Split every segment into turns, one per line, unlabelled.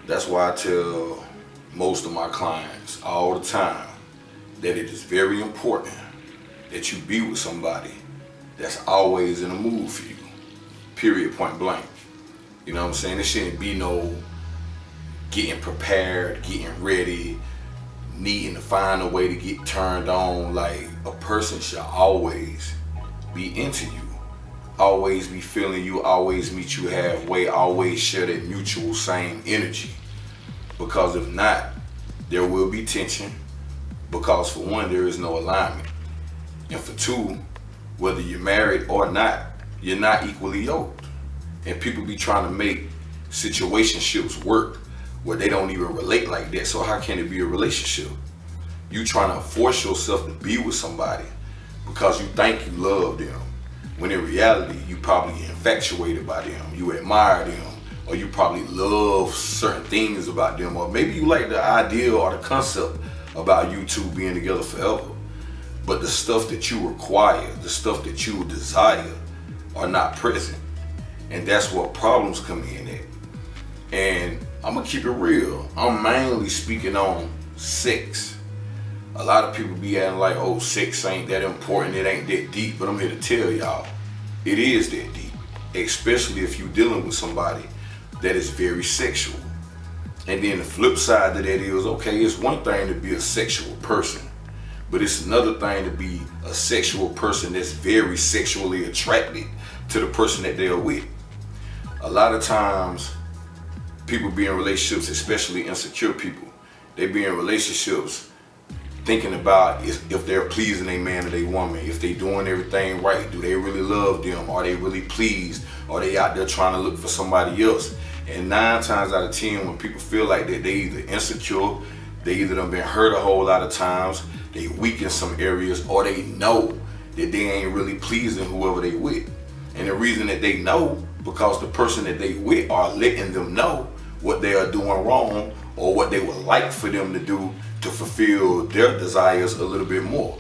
That's why I tell most of my clients all the time that it is very important that you be with somebody that's always in a mood for you. Period, point blank. You know what I'm saying? There shouldn't be no getting prepared, getting ready, needing to find a way to get turned on. Like, a person should always be into you, always be feeling you, always meet you halfway, always share that mutual same energy. Because if not, there will be tension. Because for one, there is no alignment. And for two, whether you're married or not, you're not equally yoked. And people be trying to make situationships work where they don't even relate like that. So how can it be a relationship? You trying to force yourself to be with somebody because you think you love them, when in reality you probably infatuated by them, you admire them, or you probably love certain things about them, or maybe you like the idea or the concept about you two being together forever. But the stuff that you require, the stuff that you desire, are not present. And that's where problems come in at. And I'm gonna keep it real. I'm mainly speaking on sex. A lot of people be acting like, oh, sex ain't that important, it ain't that deep. But I'm here to tell y'all, it is that deep. Especially if you're dealing with somebody that is very sexual. And then the flip side to that is, okay, it's one thing to be a sexual person, but it's another thing to be a sexual person that's very sexually attracted to the person that they're with. A lot of times, people be in relationships, especially insecure people, they be in relationships thinking about if they're pleasing a man or a woman, if they doing everything right, do they really love them, are they really pleased, are they out there trying to look for somebody else? And 9 times out of 10, when people feel like that, they either insecure, they either done been hurt a whole lot of times, they weak in some areas, or they know that they ain't really pleasing whoever they with. And the reason that they know, because the person that they with are letting them know what they are doing wrong, or what they would like for them to do to fulfill their desires a little bit more.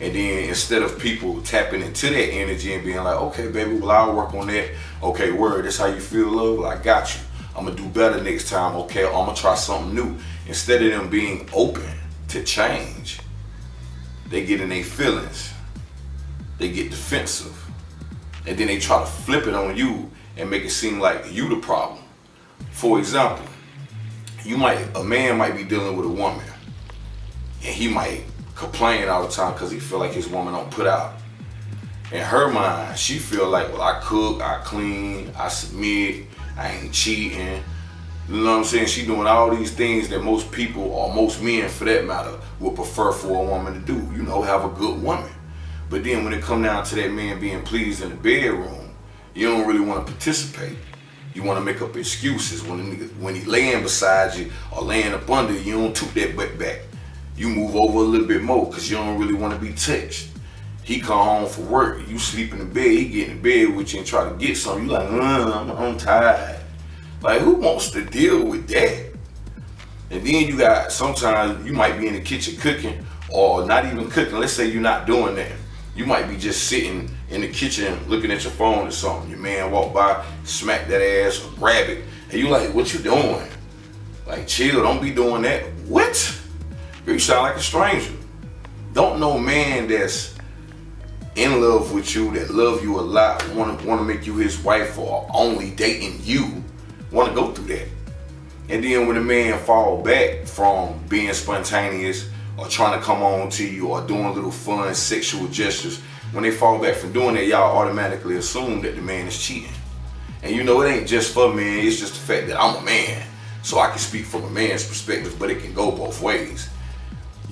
And then instead of people tapping into that energy and being like, okay, baby, well, I'll work on that. Okay, word, that's how you feel, love? Well, I got you. I'm gonna do better next time. Okay, I'm gonna try something new. Instead of them being open to change, they get in their feelings. They get defensive. And then they try to flip it on you and make it seem like you the problem. For example, a man might be dealing with a woman, and he might complain all the time because he feel like his woman don't put out. In her mind, she feel like, well, I cook, I clean, I submit, I ain't cheating. You know what I'm saying? She doing all these things that most people, or most men for that matter, would prefer for a woman to do. You know, have a good woman. But then when it come down to that man being pleased in the bedroom, you don't really want to participate. You want to make up excuses. When he laying beside you or laying up under you, you don't toot that butt back. You move over a little bit more because you don't really want to be touched. He come home from work, you sleep in the bed, he get in the bed with you and try to get something. You like, I'm tired. Like, who wants to deal with that? And then you got, sometimes you might be in the kitchen cooking, or not even cooking. Let's say you're not doing that. You might be just sitting in the kitchen looking at your phone or something. Your man walk by, smack that ass or grab it. And you like, what you doing? Like, chill, don't be doing that. What? You sound like a stranger. Don't no man that's in love with you, that love you a lot, want to make you his wife or only dating you, want to go through that. And then when a man fall back from being spontaneous or trying to come on to you or doing little fun sexual gestures, when they fall back from doing that, y'all automatically assume that the man is cheating. And you know, it ain't just for men, it's just the fact that I'm a man. So I can speak from a man's perspective, but it can go both ways.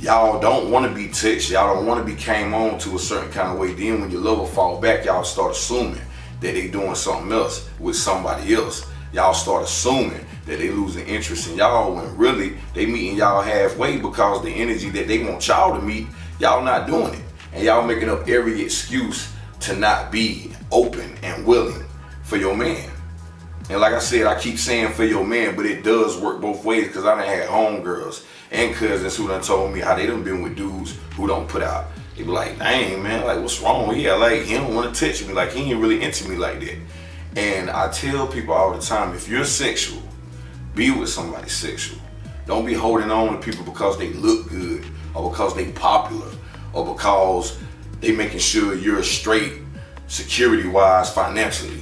Y'all don't want to be touched, y'all don't want to be came on to a certain kind of way. Then when your lover fall back, y'all start assuming that they doing something else with somebody else. Y'all start assuming that they losing interest in y'all when really they meeting y'all halfway, because the energy that they want y'all to meet, y'all not doing it. And y'all making up every excuse to not be open and willing for your man. And like I said, I keep saying for your man, but it does work both ways, because I done had homegirls and cousins who done told me how they done been with dudes who don't put out. They be like, dang man, like what's wrong? Yeah, like he don't want to touch me, like he ain't really into me like that. And I tell people all the time, if you're sexual, Be with somebody sexual. Don't be holding on to people because they look good or because they popular or because they making sure you're straight security-wise financially.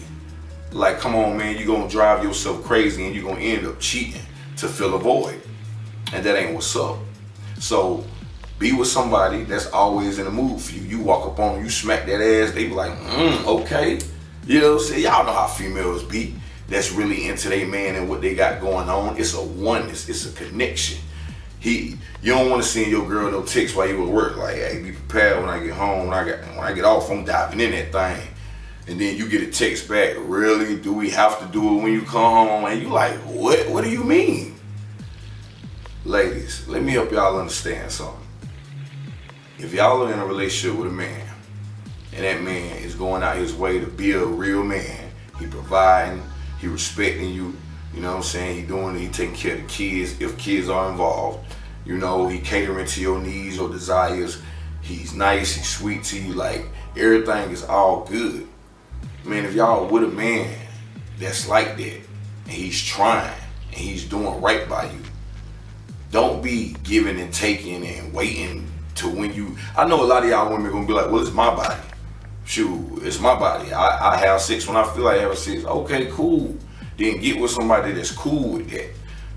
Like, come on, man, you're gonna drive yourself crazy and you're gonna end up cheating to fill a void. And that ain't what's up. So be with somebody that's always in the mood for you. You walk up on them, you smack that ass, they be like, okay. You know what I'm saying? Y'all know how females be. That's really into their man and what they got going on. It's a oneness, it's a connection. You don't want to send your girl no text while you at work, like, hey, be prepared when I get home, when I get off, I'm diving in that thing. And then you get a text back, really? Do we have to do it when you come home? And you like, what do you mean? Ladies, let me help y'all understand something. If y'all are in a relationship with a man, and that man is going out his way to be a real man, he providing, he respecting you, you know what I'm saying? He taking care of the kids if kids are involved. You know, he catering to your needs or desires. He's nice, he's sweet to you, like everything is all good. Man, if y'all with a man that's like that, and he's trying, and he's doing right by you, don't be giving and taking and waiting to when you, I know a lot of y'all women gonna be like, well, it's my body. Shoot, it's my body. I have sex when I feel like having sex. Okay, cool. Then get with somebody that's cool with that.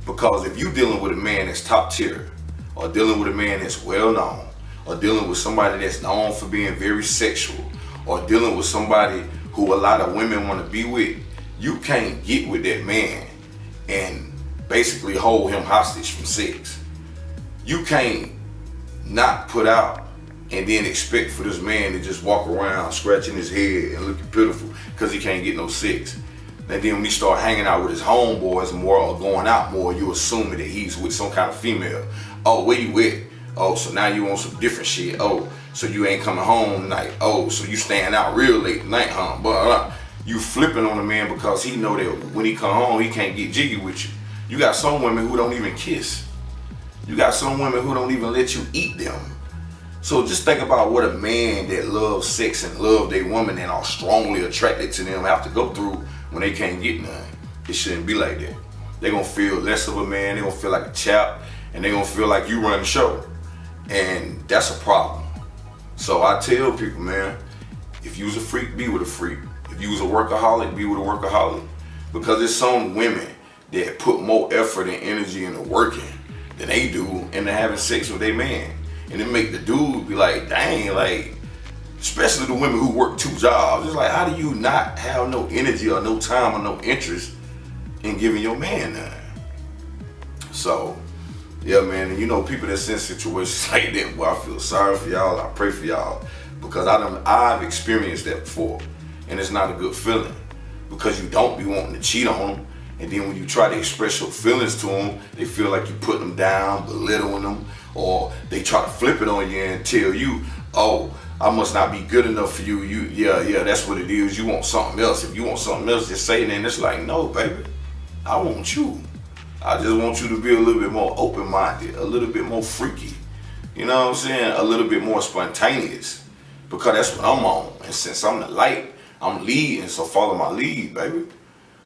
Because if you dealing with a man that's top tier, or dealing with a man that's well known, or dealing with somebody that's known for being very sexual, or dealing with somebody who a lot of women want to be with, you can't get with that man and basically hold him hostage from sex. You can't not put out and then expect for this man to just walk around scratching his head and looking pitiful because he can't get no sex. And then when he start hanging out with his homeboys more or going out more, you assuming that he's with some kind of female. Oh, where you with? Oh, so now you on some different shit. Oh, so you ain't coming home tonight. Oh, so you staying out real late tonight, huh? But you flipping on a man because he know that when he come home, he can't get jiggy with you. You got some women who don't even kiss. You got some women who don't even let you eat them. So just think about what a man that loves sex and love their woman and are strongly attracted to them have to go through when they can't get none. It shouldn't be like that. They're gonna feel less of a man, they're gonna feel like a chap, and they're gonna feel like you run the show. And that's a problem. So I tell people, man, if you's a freak, be with a freak. If you's a workaholic, be with a workaholic. Because there's some women that put more effort and energy into working than they do into having sex with their man. And it make the dude be like, dang, like, especially the women who work 2 jobs. It's like, how do you not have no energy or no time or no interest in giving your man none? So, yeah, man, and you know, people that's in situations like that, well, I feel sorry for y'all, I pray for y'all, because I've experienced that before, and it's not a good feeling, because you don't be wanting to cheat on them, and then when you try to express your feelings to them, they feel like you put them down, belittling them, or they try to flip it on you and tell you, oh, I must not be good enough for you. Yeah, that's what it is. You want something else. If you want something else, just say it. And it's like, no, baby, I want you. I just want you to be a little bit more open-minded, a little bit more freaky. You know what I'm saying? A little bit more spontaneous, because that's what I'm on. And since I'm the light, I'm leading, so follow my lead, baby.